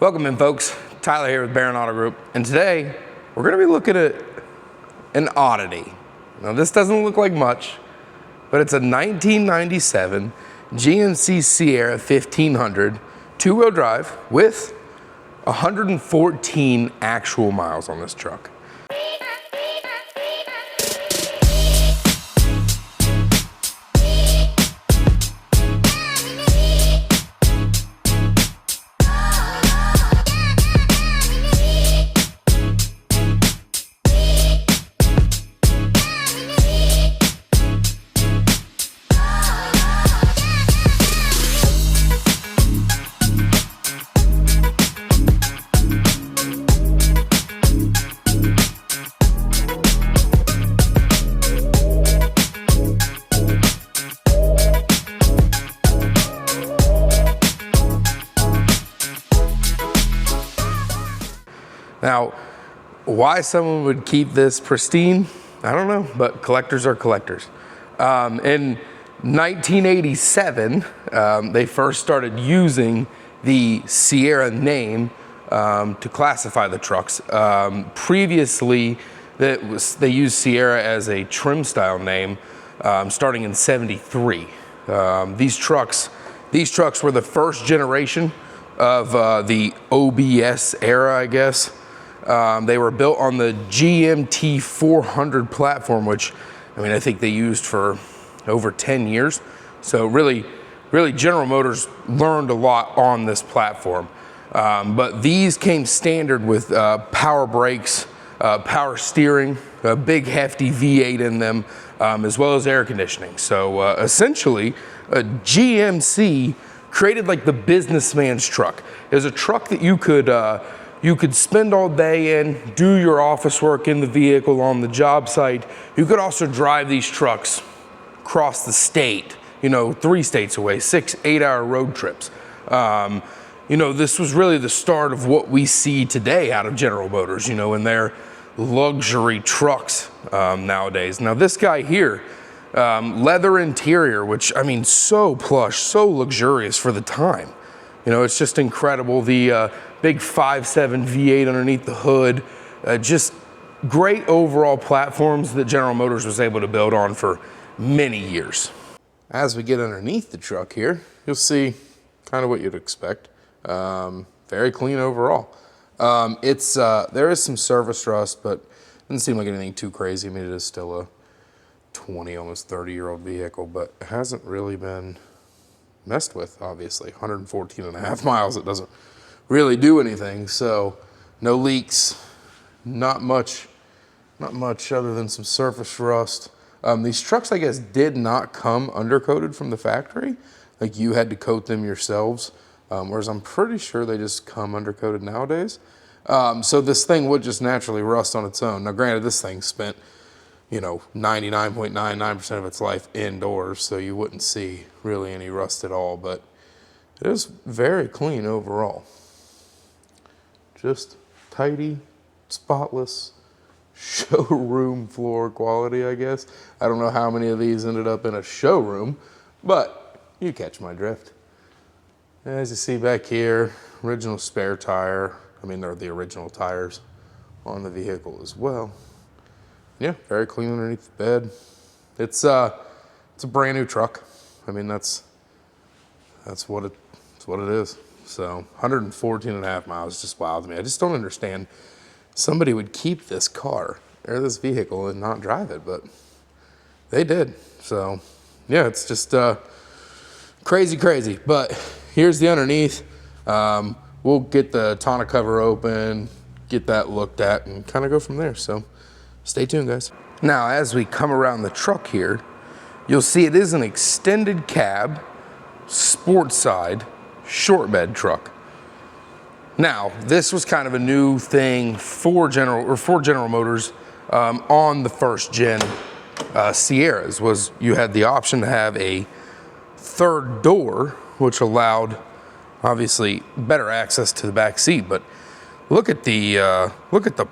Welcome in, folks. Tyler here with Baronautogroup, and today we're going to be looking at an oddity. Now, this doesn't look like much, but it's a 1997 GMC Sierra 1500 two-wheel drive with 114 actual miles on this truck. Now, why someone would keep this pristine, I don't know, but collectors are collectors. In 1987, they first started using the Sierra name to classify the trucks. Previously, they used Sierra as a trim style name starting in '73. These trucks were the first generation of the OBS era, I guess. They were built on the GMT 400 platform, which, I mean, I think they used for over 10 years. So really General Motors learned a lot on this platform. But these came standard with power brakes, power steering, a big hefty V8 in them, as well as air conditioning. So essentially, a GMC created like the businessman's truck. It was a truck that you could spend all day in, do your office work in the vehicle on the job site. You could also drive these trucks across the state, 3 states away, 6-8 hour road trips. This was really the start of what we see today out of General Motors, in their luxury trucks nowadays. Now this guy here, leather interior, which, I mean, so plush, so luxurious for the time. It's just incredible. The big 5.7 V8 underneath the hood, just great overall platforms that General Motors was able to build on for many years. As we get underneath the truck here, you'll see kind of what you'd expect. Very clean overall. There is some surface rust, but it doesn't seem like anything too crazy. I mean, it is still a 20, almost 30-year-old vehicle, but it hasn't really been messed with, obviously. 114.5 miles, it doesn't really do anything, so no leaks, not much other than some surface rust. These trucks, I guess, did not come undercoated from the factory. Like, you had to coat them yourselves, whereas I'm pretty sure they just come undercoated nowadays. So this thing would just naturally rust on its own. Now, granted, this thing spent 99.99% of its life indoors, so you wouldn't see really any rust at all, but it is very clean overall. Just tidy, spotless, showroom floor quality, I guess. I don't know how many of these ended up in a showroom, but you catch my drift. As you see back here, original spare tire. I mean, they're the original tires on the vehicle as well. Yeah, very clean underneath the bed. It's a brand new truck. I mean, that's what it is. So 114.5 miles is just wild to me. I just don't understand somebody would keep this car or this vehicle and not drive it, but they did. So yeah, it's just crazy. But here's the underneath. We'll get the tonneau cover open, get that looked at, and kind of go from there. So stay tuned, guys. Now, as we come around the truck here, you'll see it is an extended cab, sports side, short bed truck. Now, this was kind of a new thing for General Motors on the first gen Sierras. Was you had the option to have a third door, which allowed obviously better access to the back seat. But look at the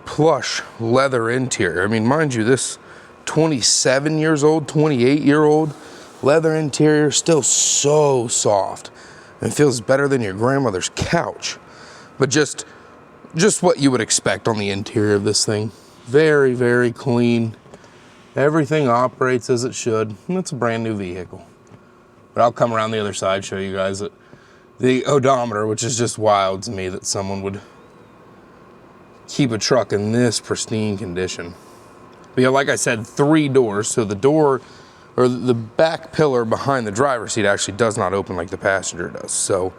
plush leather interior. I mean, mind you, this 27 years old, 28-year-old leather interior, still so soft. It feels better than your grandmother's couch. but just what you would expect on the interior of this thing. Very, very clean. Everything operates as it should, and it's a brand new vehicle. But I'll come around the other side, show you guys the odometer, which is just wild to me that someone would keep a truck in this pristine condition. But yeah, like I said, 3 doors, so the door or the back pillar behind the driver's seat actually does not open like the passenger does. So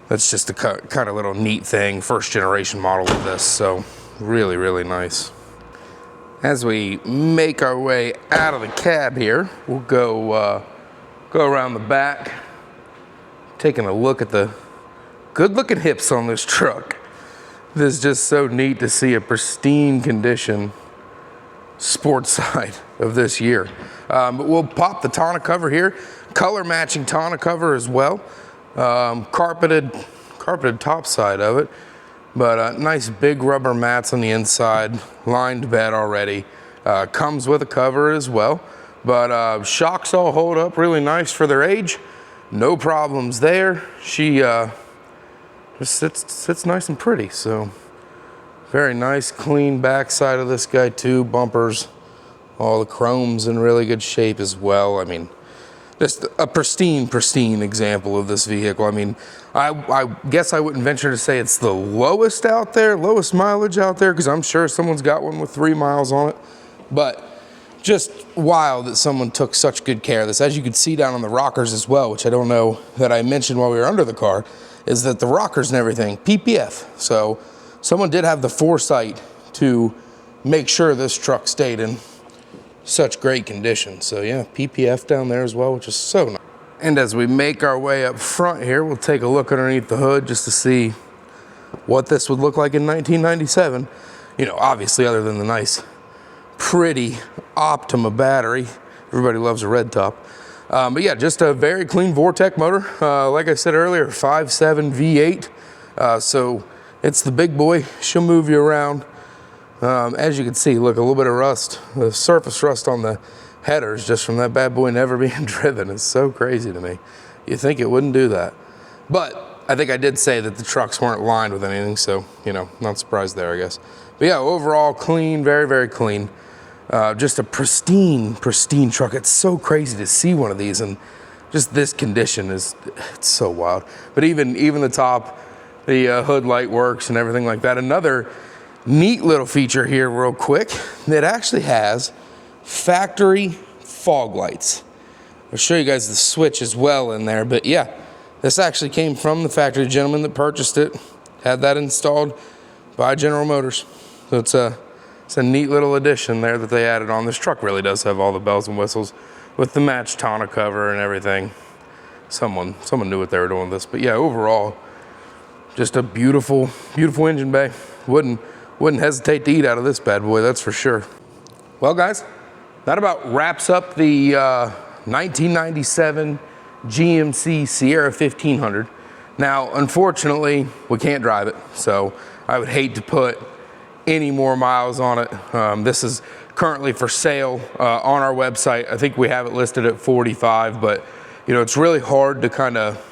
that's just a kind of little neat thing, first generation model of this, so really, really nice. As we make our way out of the cab here, we'll go around the back, taking a look at the good looking hips on this truck. This is just so neat to see a pristine condition sports side of this year. But we'll pop the tonneau cover here, color matching tonneau cover as well. Carpeted top side of it, but nice big rubber mats on the inside, lined bed already. Comes with a cover as well, but shocks all hold up really nice for their age. No problems there. She just sits nice and pretty. So very nice, clean backside of this guy too. Bumpers, all the chrome's in really good shape as well. I mean, just a pristine example of this vehicle. I mean, I guess I wouldn't venture to say it's the lowest out there, lowest mileage out there, because I'm sure someone's got one with 3 miles on it. But just wild that someone took such good care of this. As you can see down on the rockers as well, which I don't know that I mentioned while we were under the car, is that the rockers and everything, PPF. So someone did have the foresight to make sure this truck stayed in such great condition. So yeah, PPF down there as well, which is so nice. And as we make our way up front here, we'll take a look underneath the hood just to see what this would look like in 1997. You know, obviously other than the nice, pretty Optima battery. Everybody loves a red top. But yeah, just a very clean Vortec motor. Like I said earlier, 5.7 V8. So it's the big boy. She'll move you around. As you can see, look, a little bit of rust, the surface rust on the headers just from that bad boy never being driven. It's so crazy to me. You think it wouldn't do that. But I think I did say that the trucks weren't lined with anything, so, you know, not surprised there, I guess. But yeah, overall clean, very, very clean. Just a pristine truck. It's so crazy to see one of these, and just this condition it's so wild. But even the top, the hood light works and everything like that. Another neat little feature here real quick, that actually has factory fog lights. I'll show you guys the switch as well in there, but yeah, this actually came from the factory. Gentleman that purchased it had that installed by General Motors. So it's a neat little addition there that they added on. This truck really does have all the bells and whistles with the matched tonneau cover and everything. Someone knew what they were doing with this. But yeah, overall, just a beautiful engine bay. Wouldn't hesitate to eat out of this bad boy, that's for sure. Well guys, that about wraps up the 1997 GMC Sierra 1500. Now, unfortunately, we can't drive it, so I would hate to put any more miles on it. This is currently for sale on our website. I think we have it listed at 45, but you know, it's really hard to kind of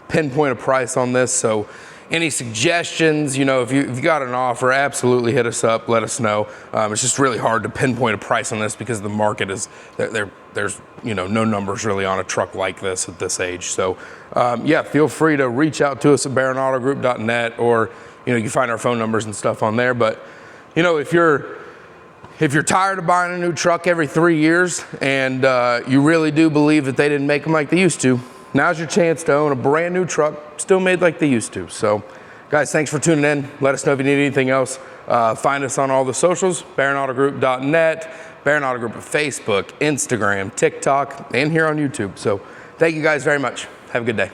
pinpoint a price on this. So any suggestions, you know, if you've got an offer, absolutely hit us up, let us know. It's just really hard to pinpoint a price on this because the market is, there's you know, no numbers really on a truck like this at this age. So yeah, feel free to reach out to us at baronautogroup.net, or you know, you can find our phone numbers and stuff on there. But you know, if you're tired of buying a new truck every 3 years and you really do believe that they didn't make them like they used to, now's your chance to own a brand new truck still made like they used to. So guys, thanks for tuning in. Let us know if you need anything else. Find us on all the socials, baronautogroup.net, Baron Auto Group at Facebook, Instagram, TikTok, and here on YouTube. So thank you guys very much. Have a good day.